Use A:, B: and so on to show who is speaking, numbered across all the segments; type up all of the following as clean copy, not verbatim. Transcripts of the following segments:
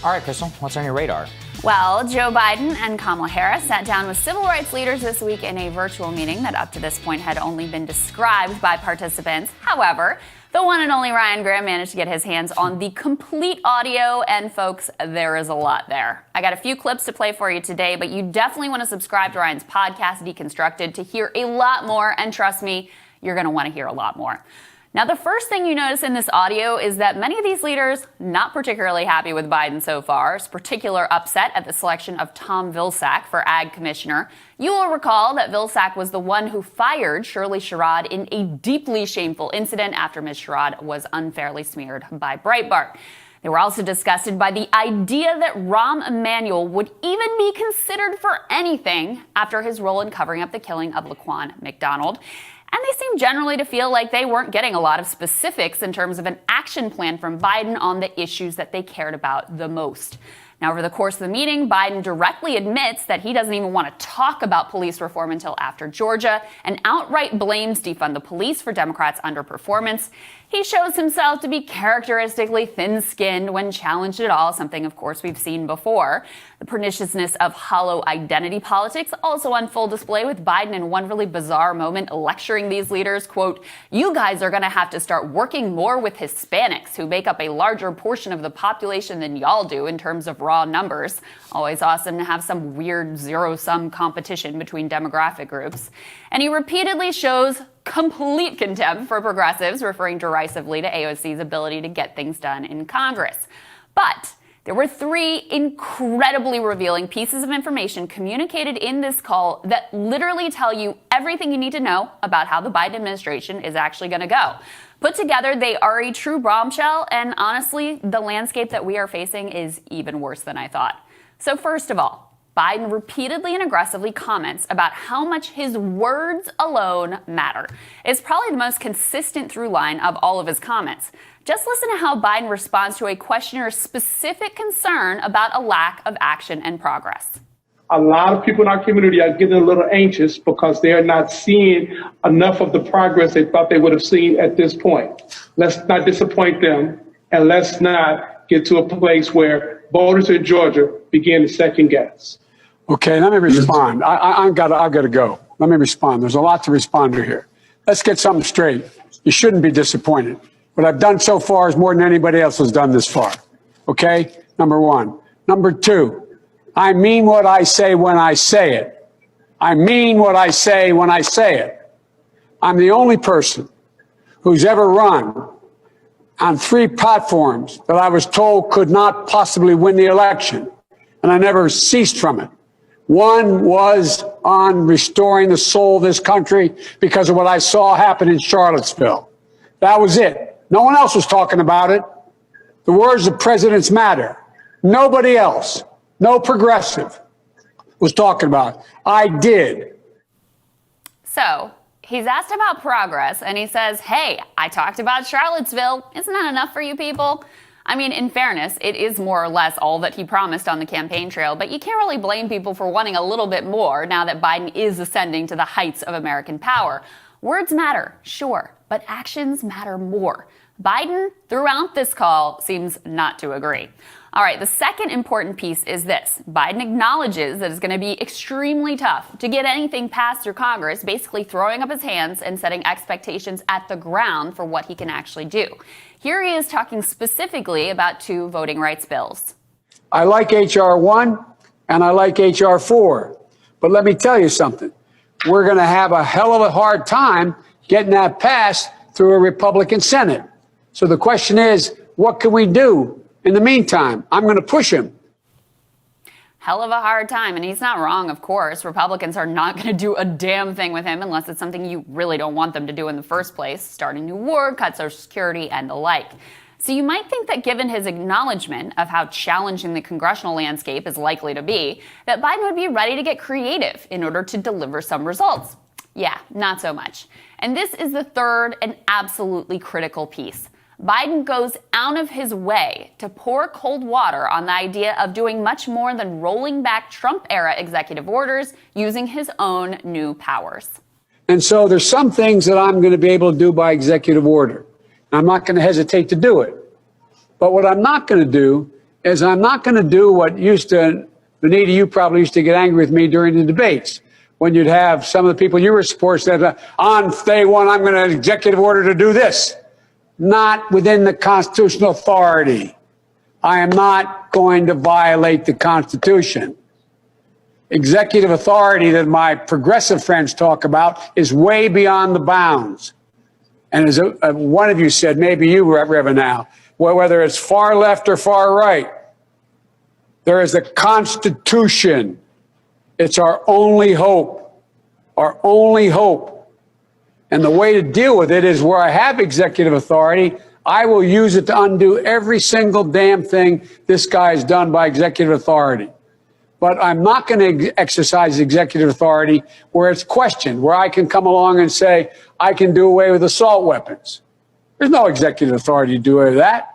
A: All right, Krystal, what's on your radar?
B: Well, Joe Biden and Kamala Harris sat down with civil rights leaders this week in a virtual meeting that up to this point had only been described by participants. However, the one and only Ryan Graham managed to get his hands on the complete audio, and folks, there is a lot there. I got a few clips to play for you today, but you definitely want to subscribe to Ryan's podcast, Deconstructed, to hear a lot more, and trust me, you're going to want to hear a lot more. Now, the first thing you notice in this audio is that many of these leaders not particularly happy with Biden so far. It's particular upset at the selection of Tom Vilsack for Ag Commissioner. You will recall that Vilsack was the one who fired Shirley Sherrod in a deeply shameful incident after Ms. Sherrod was unfairly smeared by Breitbart. They were also disgusted by the idea that Rahm Emanuel would even be considered for anything after his role in covering up the killing of Laquan McDonald. And they seem generally to feel like they weren't getting a lot of specifics in terms of an action plan from Biden on the issues that they cared about the most. Now, over the course of the meeting, Biden directly admits that he doesn't even want to talk about police reform until after Georgia and outright blames defund the police for Democrats' underperformance. He shows himself to be characteristically thin-skinned when challenged at all, something, of course, we've seen before. The perniciousness of hollow identity politics also on full display with Biden in one really bizarre moment lecturing these leaders, quote, "You guys are going to have to start working more with Hispanics who make up a larger portion of the population than y'all do in terms of raw numbers." Always awesome to have some weird zero-sum competition between demographic groups. And he repeatedly shows complete contempt for progressives, referring derisively to AOC's ability to get things done in Congress. But there were three incredibly revealing pieces of information communicated in this call that literally tell you everything you need to know about how the Biden administration is actually going to go. Put together, they are a true bombshell, and honestly, the landscape that we are facing is even worse than I thought. So first of all, Biden repeatedly and aggressively comments about how much his words alone matter. It's probably the most consistent through line of all of his comments. Just listen to how Biden responds to a questioner's specific concern about a lack of action and progress.
C: A lot of people in our community are getting a little anxious because they are not seeing enough of the progress they thought they would have seen at this point. Let's not disappoint them, and let's not get to a place where voters in Georgia begin to second guess.
D: Okay, let me respond. I've got to go. Let me respond. There's a lot to respond to here. Let's get something straight. You shouldn't be disappointed. What I've done so far is more than anybody else has done this far. Okay? Number one. Number two, I mean what I say when I say it. I mean what I say when I say it. I'm the only person who's ever run on three platforms that I was told could not possibly win the election, and I never ceased from it. One was on restoring the soul of this country because of what I saw happen in Charlottesville. That was it. No one else was talking about it. The words of presidents matter. Nobody else, no progressive, was talking about it. I did.
B: So he's asked about progress, and he says, hey, I talked about Charlottesville. Isn't that enough for you people? I mean, in fairness, it is more or less all that he promised on the campaign trail, but you can't really blame people for wanting a little bit more now that Biden is ascending to the heights of American power. Words matter, sure, but actions matter more. Biden, throughout this call, seems not to agree. All right, the second important piece is this. Biden acknowledges that it's going to be extremely tough to get anything passed through Congress, basically throwing up his hands and setting expectations at the ground for what he can actually do. Here he is talking specifically about two voting rights bills.
D: I like H.R. 1 and I like H.R. 4. But let me tell you something. We're going to have a hell of a hard time getting that passed through a Republican Senate. So the question is, what can we do? In the meantime, I'm going to push him.
B: Hell of a hard time, and he's not wrong, of course. Republicans are not going to do a damn thing with him unless it's something you really don't want them to do in the first place, start a new war, cut Social Security, and the like. So you might think that given his acknowledgement of how challenging the congressional landscape is likely to be, that Biden would be ready to get creative in order to deliver some results. Yeah, not so much. And this is the third and absolutely critical piece. Biden goes out of his way to pour cold water on the idea of doing much more than rolling back Trump-era executive orders using his own new powers.
D: And so there's some things that I'm going to be able to do by executive order. I'm not going to hesitate to do it. But what I'm not going to do is I'm not going to do what Benita, you probably used to get angry with me during the debates when you'd have some of the people you were supporting said, on day one, I'm going to executive order to do this. Not within the constitutional authority. I am not going to violate the Constitution. Executive authority that my progressive friends talk about is way beyond the bounds. And as one of you said, maybe you, Reverend Al, whether it's far left or far right, there is a Constitution. It's our only hope, our only hope. And the way to deal with it is where I have executive authority, I will use it to undo every single damn thing this guy has done by executive authority. But I'm not going to exercise executive authority where it's questioned, where I can come along and say, I can do away with assault weapons. There's no executive authority to do away with that.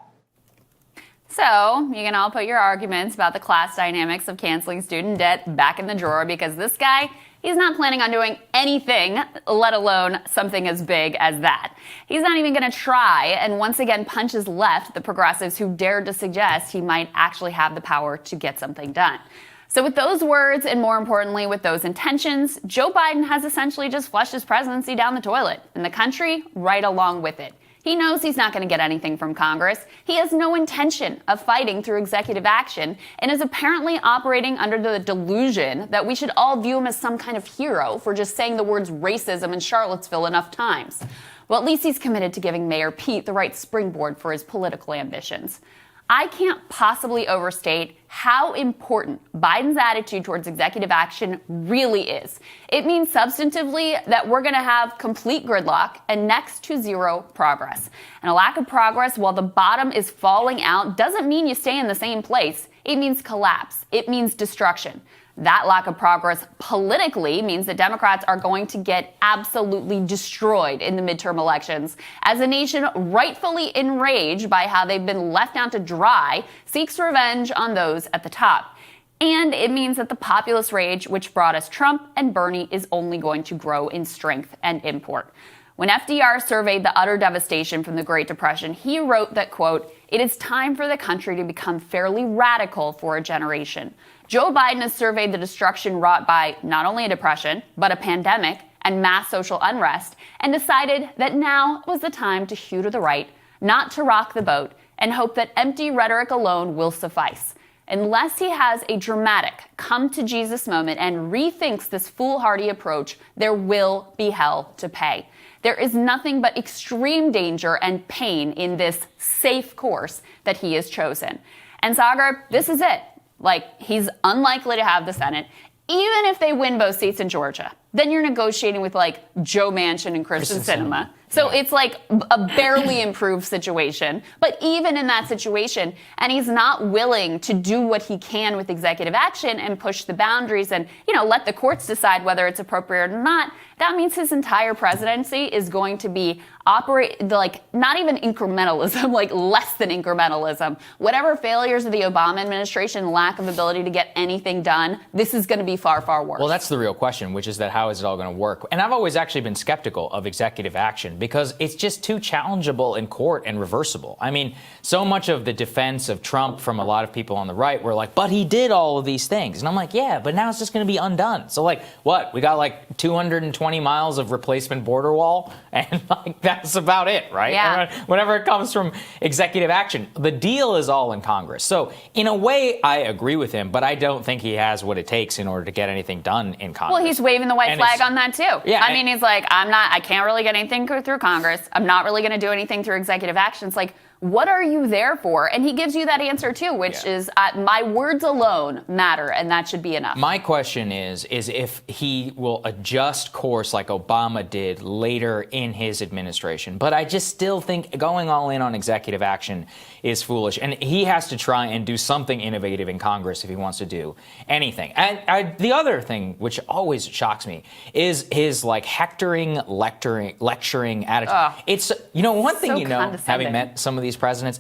B: So you can all put your arguments about the class dynamics of canceling student debt back in the drawer, because this guy, he's not planning on doing anything, let alone something as big as that. He's not even going to try, and once again punches left the progressives who dared to suggest he might actually have the power to get something done. So with those words, and more importantly with those intentions, Joe Biden has essentially just flushed his presidency down the toilet, and the country right along with it. He knows he's not going to get anything from Congress. He has no intention of fighting through executive action, and is apparently operating under the delusion that we should all view him as some kind of hero for just saying the words racism in Charlottesville enough times. Well, at least he's committed to giving Mayor Pete the right springboard for his political ambitions. I can't possibly overstate how important Biden's attitude towards executive action really is. It means substantively that we're going to have complete gridlock and next to zero progress. And a lack of progress while the bottom is falling out doesn't mean you stay in the same place. It means collapse. It means destruction. That lack of progress politically means that Democrats are going to get absolutely destroyed in the midterm elections as a nation rightfully enraged by how they've been left out to dry seeks revenge on those at the top. And it means that the populist rage, which brought us Trump and Bernie, is only going to grow in strength and import. When FDR surveyed the utter devastation from the Great Depression, he wrote that, quote, "It is time for the country to become fairly radical for a generation." Joe Biden has surveyed the destruction wrought by not only a depression, but a pandemic and mass social unrest, and decided that now was the time to hew to the right, not to rock the boat, and hope that empty rhetoric alone will suffice. Unless he has a dramatic come-to-Jesus moment and rethinks this foolhardy approach, there will be hell to pay. There is nothing but extreme danger and pain in this safe course that he has chosen. And Sagar, this is it. Like, he's unlikely to have the Senate. Even if they win both seats in Georgia, then you're negotiating with, like, Joe Manchin and Kristen Sinema. So it's like a barely improved situation. But even in that situation, and he's not willing to do what he can with executive action and push the boundaries and, let the courts decide whether it's appropriate or not, that means his entire presidency is going to be not even incrementalism, like less than incrementalism. Whatever failures of the Obama administration, lack of ability to get anything done, this is going to be far, far worse.
A: Well, that's the real question, which is that how is it all going to work? And I've always actually been skeptical of executive action because it's just too challengeable in court and reversible. I mean, so much of the defense of Trump from a lot of people on the right were like, but he did all of these things. And I'm like, yeah, but now it's just going to be undone. So what? We got 220 miles of replacement border wall, and that's about it, right?
B: Yeah.
A: Whenever it comes from executive action, the deal is all in Congress. So in a way, I agree with him, but I don't think he has what it takes in order to get anything done in Congress.
B: Well, he's waving the white flag on that too.
A: Yeah,
B: I mean, he's like, I can't really get anything through Congress. I'm not really going to do anything through executive action. It's like, what are you there for? And he gives you that answer too, which is my words alone matter, and that should be enough.
A: My question is if he will adjust course like Obama did later in his administration. But I just still think going all in on executive action is foolish. And he has to try and do something innovative in Congress if he wants to do anything. And the other thing, which always shocks me, is his hectoring, lecturing attitude. It's, one thing having met some of these presidents,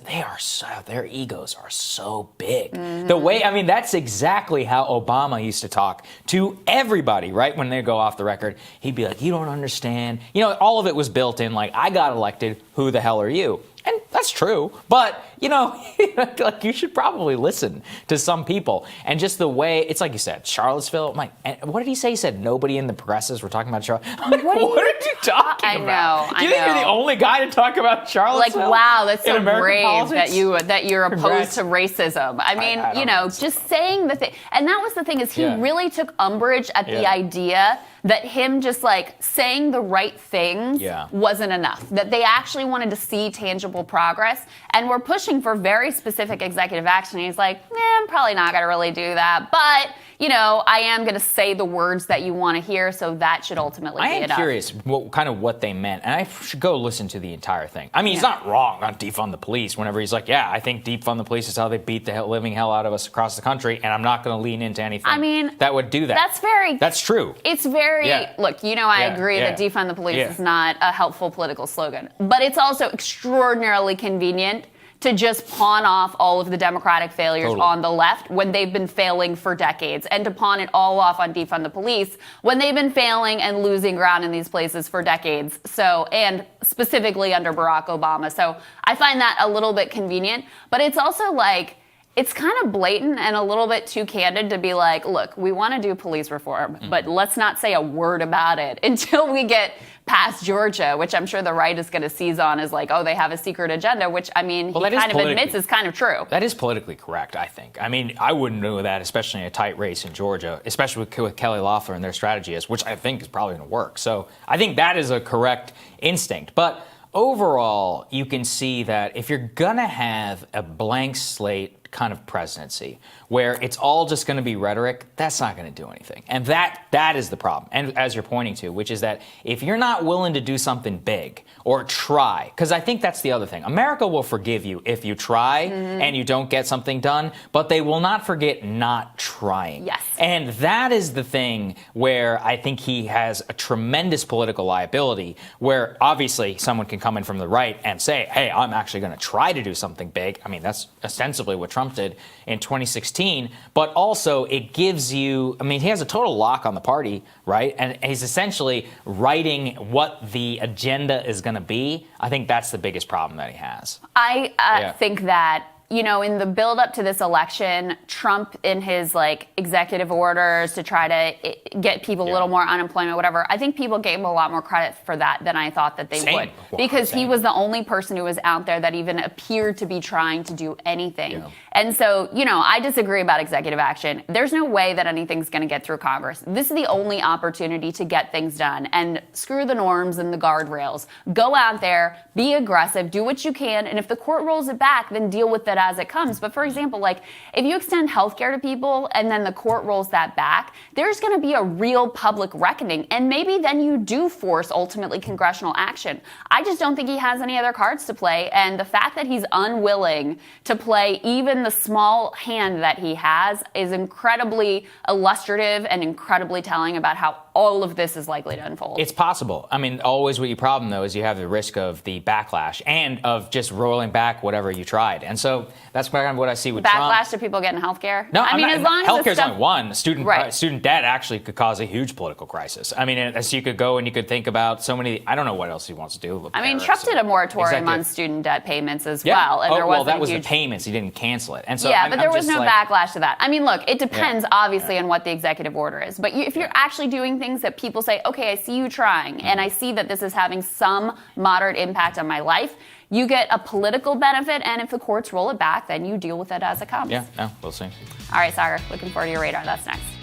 A: their egos are so big. Mm-hmm. The way, that's exactly how Obama used to talk to everybody, right? When they go off the record, he'd be like, you don't understand. All of it was built in, I got elected, who the hell are you? And that's true. But, like you should probably listen to some people. And just the way, it's like you said, Charlottesville, what did he say? He said nobody in the presses were talking about Charlottesville. What are you talking about? Do you think you're the only guy to talk about Charlottesville?
B: Like, wow, that's so brave
A: politics?
B: that you're opposed to racism. I mean,
A: I don't
B: just saying the thing. And that was the thing, is he really took umbrage at the idea that him just like saying the right things wasn't enough, that they actually wanted to see tangible progress and were pushing for very specific executive action. And he's like, I'm probably not going to really do that, but I am going to say the words that you want to hear, so that should ultimately be enough.
A: I am curious what they meant, and I should go listen to the entire thing. I mean, he's not wrong on defund the police whenever he's like, I think defund the police is how they beat the living hell out of us across the country, and I'm not going to lean into anything that would do that. That's true.
B: It's very, look, I agree that defund the police is not a helpful political slogan, but it's also extraordinarily convenient to just pawn off all of the Democratic failures on the left when they've been failing for decades, and to pawn it all off on defund the police when they've been failing and losing ground in these places for decades. So, and specifically under Barack Obama. So I find that a little bit convenient, but it's also like, it's kind of blatant and a little bit too candid to be like, look, we want to do police reform, but let's not say a word about it until we get past Georgia, which I'm sure the right is going to seize on as like, they have a secret agenda, which, I mean, he kind of admits is kind of true.
A: That is politically correct, I think. I mean, I wouldn't know that, especially in a tight race in Georgia, especially with Kelly Loeffler and their strategy is, which I think is probably going to work. So I think that is a correct instinct. But overall, you can see that if you're going to have a blank slate kind of presidency where it's all just going to be rhetoric, that's not going to do anything. And that is the problem. And as you're pointing to, which is that if you're not willing to do something big or try, because I think that's the other thing. America will forgive you if you try and you don't get something done, but they will not forget not trying.
B: Yes.
A: And that is the thing where I think he has a tremendous political liability, where obviously someone can come in from the right and say, hey, I'm actually going to try to do something big. I mean, that's ostensibly what Trump did in 2016, but also it gives you, I mean, he has a total lock on the party, right? And he's essentially writing what the agenda is going to be. I think that's the biggest problem that he has.
B: I think that, in the build up to this election, Trump in his executive orders to try to get people a little more unemployment, whatever, I think people gave him a lot more credit for that than I thought that they would. Because he was the only person who was out there that even appeared to be trying to do anything. Yeah. And so, I disagree about executive action. There's no way that anything's going to get through Congress. This is the only opportunity to get things done. And screw the norms and the guardrails. Go out there, be aggressive, do what you can, and if the court rolls it back, then deal with it as it comes. But for example, if you extend healthcare to people and then the court rolls that back, there's going to be a real public reckoning. And maybe then you do force ultimately congressional action. I just don't think he has any other cards to play. And the fact that he's unwilling to play even the small hand that he has is incredibly illustrative and incredibly telling about how all of this is likely to unfold.
A: It's possible. I mean, always what your problem, though, is you have the risk of the backlash and of just rolling back whatever you tried. And so that's kind of what I see with Trump.
B: Backlash to people getting health care?
A: No,
B: I mean, as long as
A: healthcare's only one. Student debt actually could cause a huge political crisis. I mean, as you could go and you could think about so many. I don't know what else he wants to do.
B: I mean, Trump did a moratorium on student debt payments as well, and
A: that was the payments. He didn't cancel it, and so
B: but there was no backlash to that. I mean, look, it depends obviously on what the executive order is, but if you're actually doing things that people say, okay, I see you trying, and I see that this is having some moderate impact on my life, you get a political benefit, and if the courts roll it back, then you deal with it as it comes.
A: Yeah, no, we'll see.
B: All right, Sagar, looking forward to your radar. That's next.